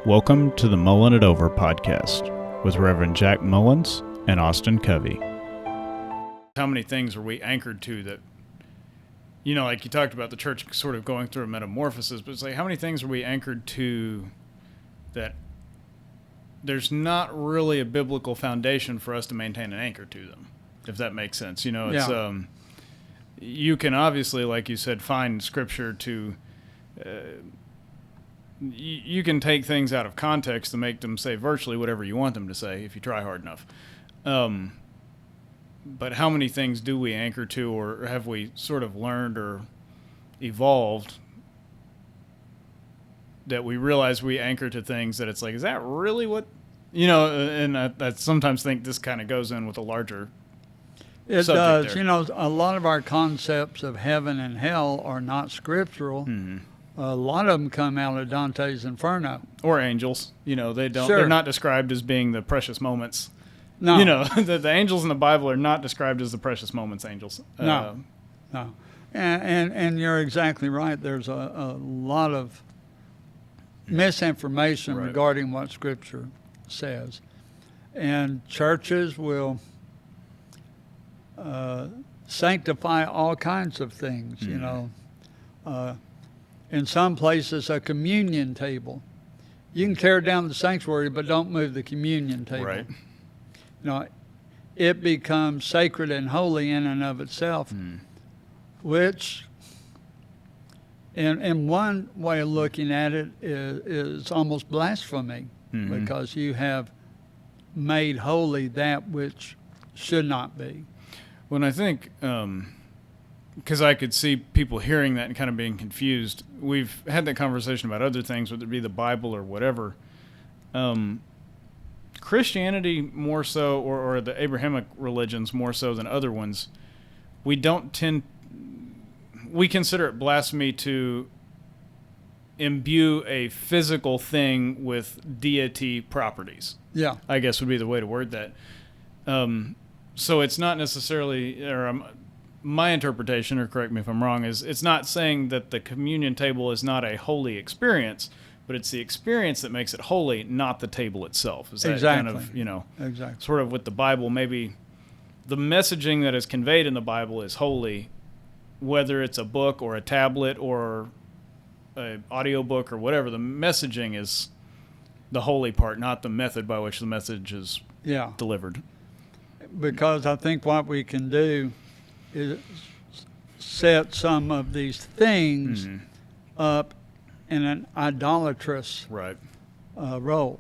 Welcome to the Mullin It Over podcast with Reverend Jack Mullins and Austin Covey. How many things are we anchored to that, like you talked about the church sort of going through a metamorphosis, but it's like how many things are we anchored to that there's not really a biblical foundation for us to maintain an anchor to them, if that makes sense. It's you can obviously, like you said, find scripture to you can take things out of context to make them say virtually whatever you want them to say if you try hard enough. But how many things do we anchor to, or have we sort of learned or evolved that we realize we anchor to things that it's like, is that really what, and I sometimes think this kind of goes in with a larger It subject does. there. A lot of our concepts of heaven and hell are not scriptural. Mm-hmm. A lot of them come out of Dante's Inferno. Or angels, they don't. Sure. They're not described as being the precious moments. No. The angels in the Bible are not described as the precious moments angels. No. And you're exactly right. There's a lot of misinformation Right. regarding what Scripture says. And churches will sanctify all kinds of things, in some places, a communion table. You can tear down the sanctuary, but don't move the communion table. Right. It becomes sacred and holy in and of itself, which, in one way of looking at it, is almost blasphemy, because you have made holy that which should not be. When I think, because I could see people hearing that and kind of being confused. We've had that conversation about other things, whether it be the Bible or whatever. Christianity more so, or the Abrahamic religions more so than other ones, we consider it blasphemy to imbue a physical thing with deity properties. Yeah. I guess would be the way to word that. So it's not necessarily, my interpretation, or correct me if I'm wrong, is it's not saying that the communion table is not a holy experience, but it's the experience that makes it holy, not the table itself. Is that Exactly. kind of, Exactly. sort of with the Bible, maybe the messaging that is conveyed in the Bible is holy, whether it's a book or a tablet or an audio book or whatever, the messaging is the holy part, not the method by which the message is delivered. Because I think what we can do is set some of these things up in an idolatrous Right. role.